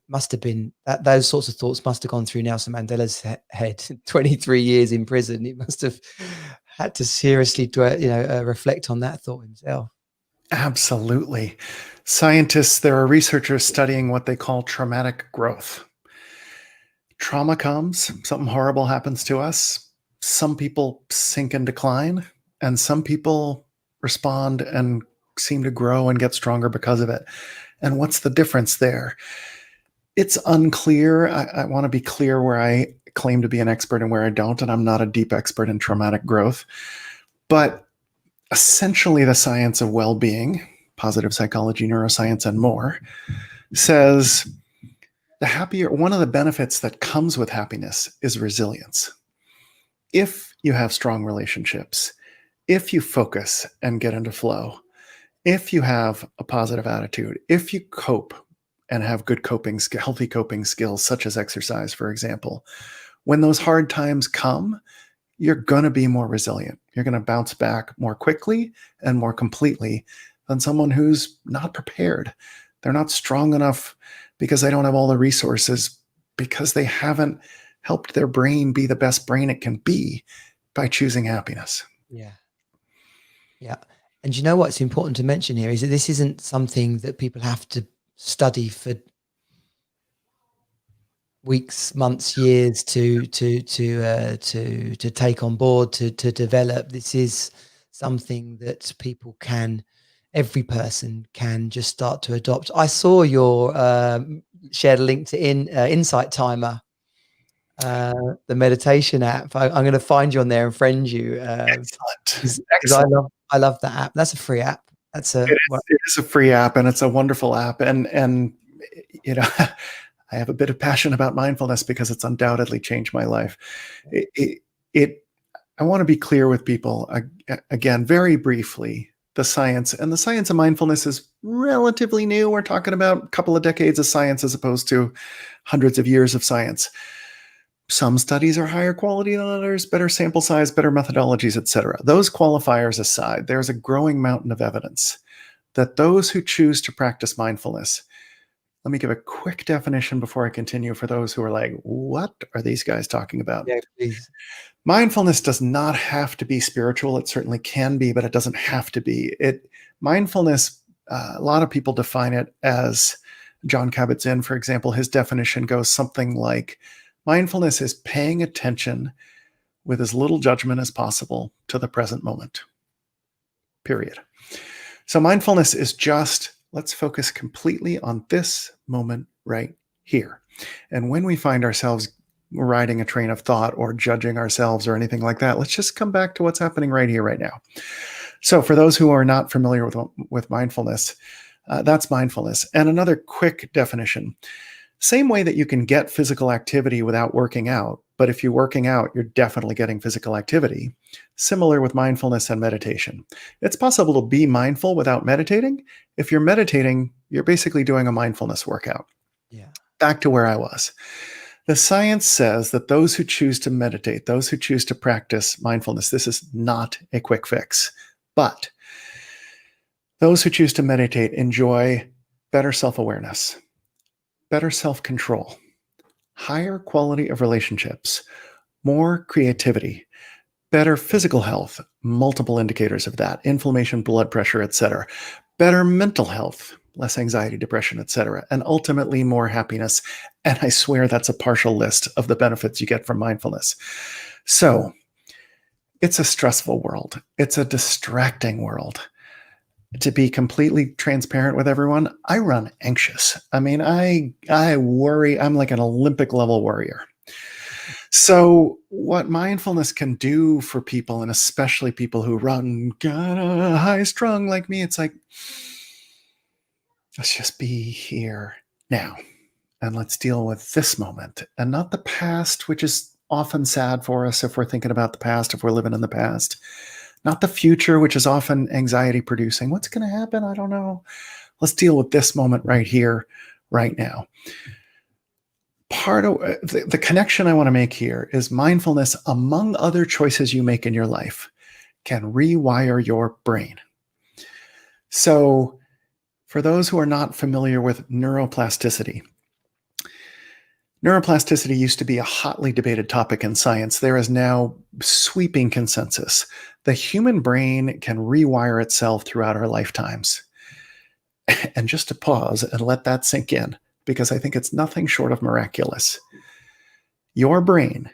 Must have been that those sorts of thoughts must have gone through Nelson Mandela's head. 23 years in prison. He must have had to seriously, reflect on that thought himself. Absolutely. Scientists, there are researchers studying what they call traumatic growth. Trauma comes, something horrible happens to us. Some people sink and decline, and some people respond and seem to grow and get stronger because of it. And what's the difference there? It's unclear. I want to be clear where I claim to be an expert and where I don't, and I'm not a deep expert in traumatic growth. But essentially, the science of well-being, positive psychology, neuroscience, and more, says one of the benefits that comes with happiness is resilience. If you have strong relationships, if you focus and get into flow, if you have a positive attitude, if you cope and have good healthy coping skills, such as exercise, for example, when those hard times come, you're going to be more resilient. You're going to bounce back more quickly and more completely than someone who's not prepared. They're not strong enough because they don't have all the resources, because they haven't helped their brain be the best brain it can be by choosing happiness. Yeah. Yeah. And you know what's important to mention here is that this isn't something that people have to study for weeks, months, years to take on board, to develop. This is something that every person can just start to adopt. I saw your shared a link to Insight Timer, the meditation app. I'm going to find you on there and friend you. Excellent. Because I love that app. That's a free app. It is a free app, and it's a wonderful app. And I have a bit of passion about mindfulness because it's undoubtedly changed my life. I want to be clear with people again, very briefly. The science of mindfulness is relatively new. We're talking about a couple of decades of science as opposed to hundreds of years of science. Some studies are higher quality than others, better sample size, better methodologies, etc. Those qualifiers aside, there's a growing mountain of evidence that those who choose to practice mindfulness, let me give a quick definition before I continue for those who are like, what are these guys talking about? Yeah, please. Mindfulness does not have to be spiritual. It certainly can be, but it doesn't have to be. Mindfulness, a lot of people define it as, John Kabat-Zinn, for example, his definition goes something like, mindfulness is paying attention with as little judgment as possible to the present moment. Period. So mindfulness is just, let's focus completely on this moment right here. And when we find ourselves riding a train of thought or judging ourselves or anything like that, let's just come back to what's happening right here, right now. So for those who are not familiar with mindfulness, that's mindfulness. And another quick definition. Same way that you can get physical activity without working out, but if you're working out, you're definitely getting physical activity. Similar with mindfulness and meditation. It's possible to be mindful without meditating. If you're meditating, you're basically doing a mindfulness workout. Yeah. Back to where I was. The science says that those who choose to meditate, those who choose to practice mindfulness, this is not a quick fix, but those who choose to meditate enjoy better self-awareness, better self-control, higher quality of relationships, more creativity, better physical health, multiple indicators of that, inflammation, blood pressure, etc., better mental health, less anxiety, depression, etc., and ultimately more happiness. And I swear that's a partial list of the benefits you get from mindfulness. So it's a stressful world. It's a distracting world. To be completely transparent with everyone, I run anxious. I mean, I worry. I'm like an Olympic level warrior. So what mindfulness can do for people, and especially people who run kind of high strung like me, it's like, let's just be here now. And let's deal with this moment and not the past, which is often sad for us if we're thinking about the past, if we're living in the past. Not the future, which is often anxiety producing. What's going to happen? I don't know. Let's deal with this moment right here, right now. Part of the connection I want to make here is mindfulness, among other choices you make in your life, can rewire your brain. So for those who are not familiar with neuroplasticity, neuroplasticity used to be a hotly debated topic in science. There is now sweeping consensus. The human brain can rewire itself throughout our lifetimes. And just to pause and let that sink in, because I think it's nothing short of miraculous. Your brain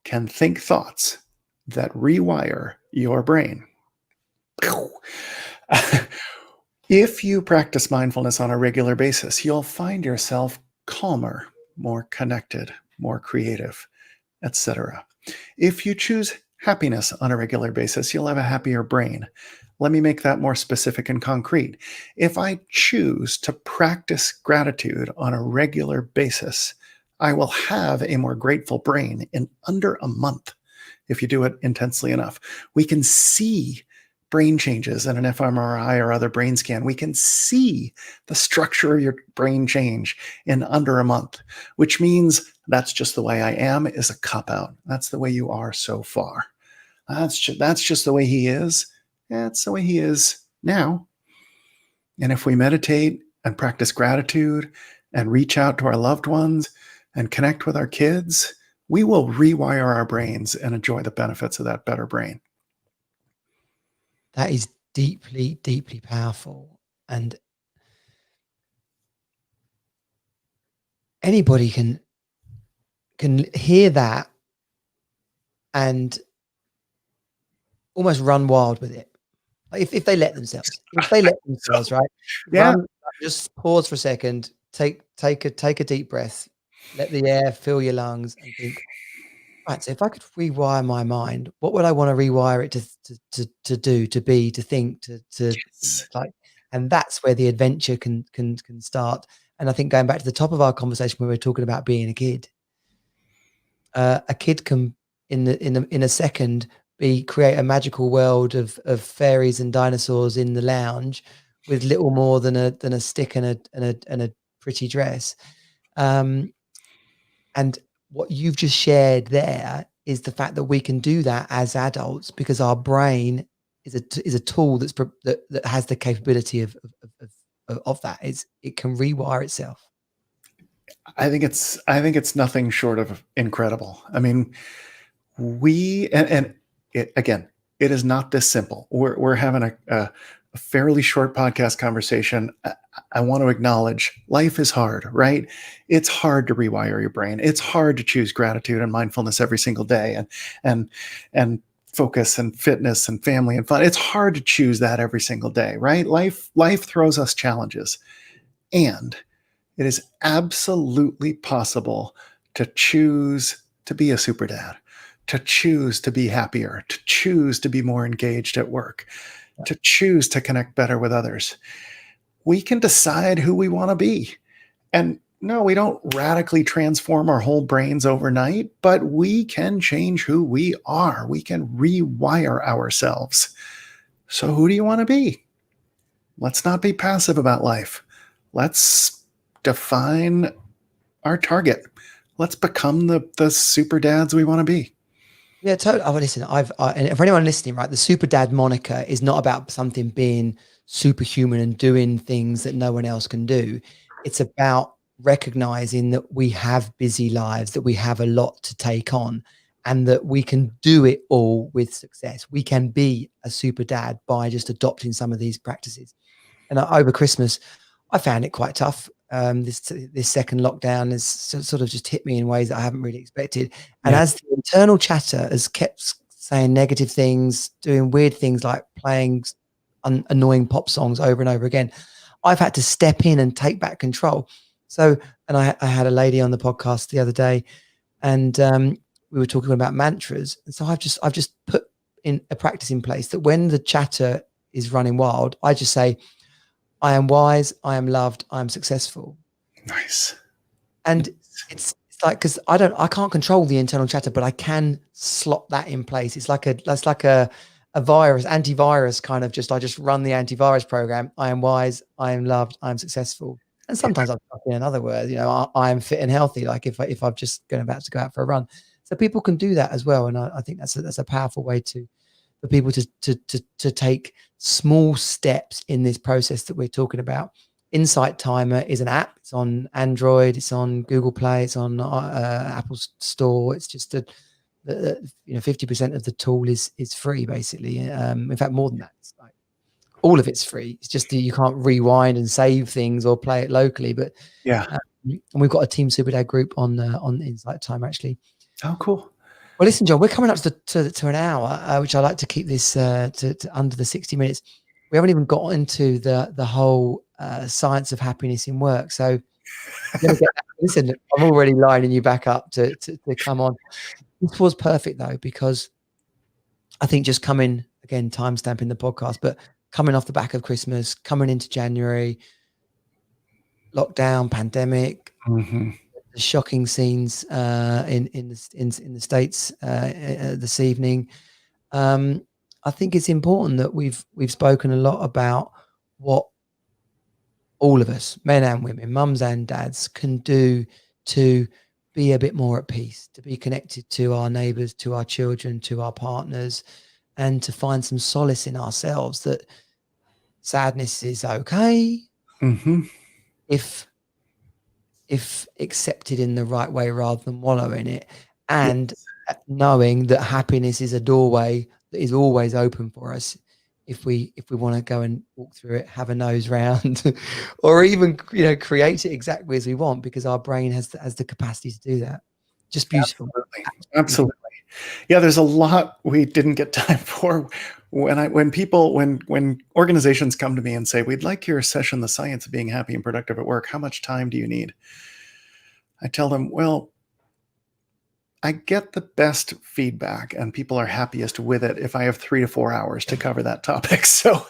can think thoughts that rewire your brain. If you practice mindfulness on a regular basis, you'll find yourself calmer, more connected, more creative, etc. If you choose happiness on a regular basis, you'll have a happier brain. Let me make that more specific and concrete. If I choose to practice gratitude on a regular basis, I will have a more grateful brain in under a month if you do it intensely enough. We can see brain changes in an fMRI or other brain scan. We can see the structure of your brain change in under a month, which means that's just the way I am is a cop-out. That's the way you are so far. That's just the way he is. That's the way he is now. And if we meditate and practice gratitude and reach out to our loved ones and connect with our kids, we will rewire our brains and enjoy the benefits of that better brain. That is deeply, deeply powerful. And anybody can hear that and almost run wild with it. If they let themselves, right? Yeah. Run, just pause for a second, take a deep breath, let the air fill your lungs and think, right, so if I could rewire my mind, what would I want to rewire it to do, to be, to think, to Yes. like, and that's where the adventure can start. And I think going back to the top of our conversation when we were talking about being a kid can in a second create a magical world of fairies and dinosaurs in the lounge with little more than a stick and a pretty dress. And what you've just shared there is the fact that we can do that as adults because our brain is a tool that has the capability of that. It can rewire itself. I think it's nothing short of incredible. I mean, again, it is not this simple. We're having a fairly short podcast conversation. I want to acknowledge life is hard, right? It's hard to rewire your brain. It's hard to choose gratitude and mindfulness every single day, and focus and fitness and family and fun. It's hard to choose that every single day, right? Life throws us challenges, and it is absolutely possible to choose to be a super dad, to choose to be happier, to choose to be more engaged at work, to choose to connect better with others. We can decide who we want to be. And No, we don't radically transform our whole brains overnight, but we can change who we are. We can rewire ourselves. So who do you want to be? Let's not be passive about life. Let's define our target. Let's become the super dads we want to be. Yeah, totally. Oh, listen, and for anyone listening, right, the super dad moniker is not about something being superhuman and doing things that no one else can do. It's about recognizing that we have busy lives, that we have a lot to take on, and that we can do it all with success. We can be a super dad by just adopting some of these practices. And over Christmas, I found it quite tough. This second lockdown has sort of just hit me in ways that I haven't really expected. And Yeah. as the internal chatter has kept saying negative things, doing weird things like playing annoying pop songs over and over again, I've had to step in and take back control. So, and I had a lady on the podcast the other day, and we were talking about mantras. And so I've just put in a practice in place that when the chatter is running wild, I just say, I am wise, I am loved, I am successful. Nice. And it's like, because I can't control the internal chatter, but I can slot that in place. That's like a virus, antivirus kind of I just run the antivirus program. I am wise, I am loved, I am successful. And sometimes I'm in another word, I am fit and healthy. Like if I'm just about to go out for a run. So people can do that as well. And I think that's a powerful way for people to take small steps in this process that we're talking about. Insight Timer is an app. It's on Android. It's on Google Play. It's on Apple Store. It's just 50% of the tool is free, basically. In fact, more than that. It's like all of it's free. It's just that you can't rewind and save things or play it locally. But Yeah. and we've got a Team Superdad group on Insight Timer actually. Oh, cool. Well, listen, John, we're coming up to an hour, which I like to keep this to under the 60 minutes. We haven't even got into the whole science of happiness in work. So listen, I'm already lining you back up to come on. This was perfect though, because I think just coming, again, timestamping the podcast, but coming off the back of Christmas, coming into January, lockdown, pandemic, Mm-hmm. the shocking scenes in the States this evening. I think it's important that we've spoken a lot about what all of us, men and women, mums and dads, can do to be a bit more at peace, to be connected to our neighbors, to our children, to our partners, and to find some solace in ourselves that sadness is okay Mm-hmm. if accepted in the right way rather than wallow in it, and knowing that happiness is a doorway that is always open for us if we want to go and walk through it, have a nose round, or even create it exactly as we want, because our brain has the capacity to do that. Just beautiful. Absolutely. Yeah, there's a lot we didn't get time for. When organizations come to me and say, we'd like your session, The Science of Being Happy and Productive at Work, how much time do you need? I tell them, well, I get the best feedback and people are happiest with it if I have 3 to 4 hours to cover that topic. So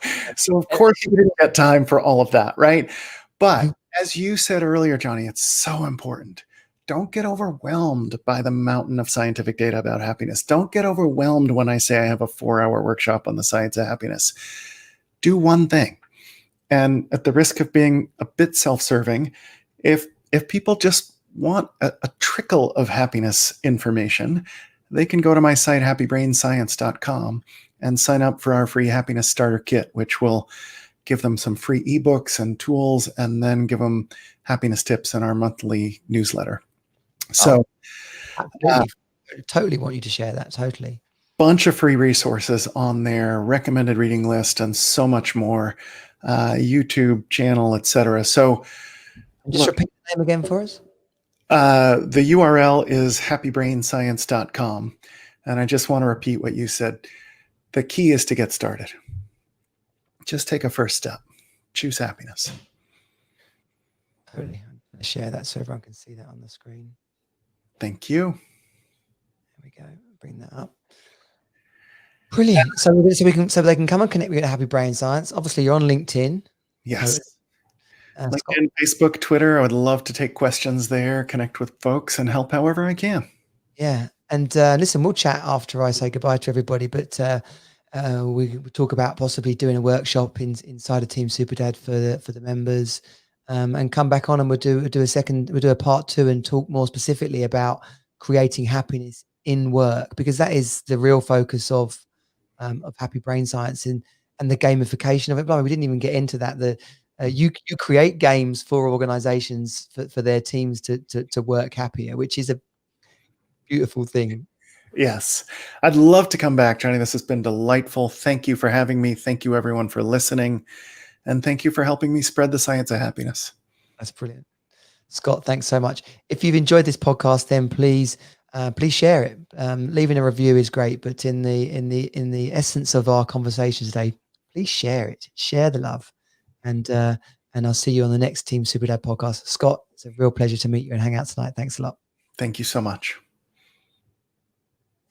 of course you didn't get time for all of that, right? But as you said earlier, Johnny, it's so important. Don't get overwhelmed by the mountain of scientific data about happiness. Don't get overwhelmed when I say I have a 4-hour workshop on the science of happiness. Do one thing. And at the risk of being a bit self-serving, if people just want a trickle of happiness information, they can go to my site, happybrainscience.com, and sign up for our free happiness starter kit, which will give them some free ebooks and tools, and then give them happiness tips in our monthly newsletter. So totally want you to share that. Totally. Bunch of free resources on there, recommended reading list, and so much more, YouTube channel, etc. So just repeat the name again for us. The URL is happybrainscience.com. And I just want to repeat what you said. The key is to get started. Just take a first step. Choose happiness. Totally. I'm going to share that so everyone can see that on the screen. Thank you. There we go. Bring that up. Brilliant. So they can come and connect with Happy Brain Science. Obviously, you're on LinkedIn. Yes. Scott. LinkedIn, Facebook, Twitter. I would love to take questions there, connect with folks, and help however I can. Yeah. And listen, we'll chat after I say goodbye to everybody, but we talk about possibly doing a workshop inside of Team Superdad for the members, and come back on, and we'll do a part 2 and talk more specifically about creating happiness in work, because that is the real focus of Happy Brain Science, and the gamification of it. Blimey, we didn't even get into that. You create games for organizations for their teams to work happier, which is a beautiful thing. Yes. I'd love to come back, Johnny. This has been delightful. Thank you for having me. Thank you, everyone, for listening. And thank you for helping me spread the science of happiness. That's brilliant. Scott, thanks so much. If you've enjoyed this podcast, then please share it. Leaving a review is great, but in the essence of our conversation today, please share it. Share the love, and I'll see you on the next Team Super Dad podcast. Scott, it's a real pleasure to meet you and hang out tonight. Thanks a lot. Thank you so much.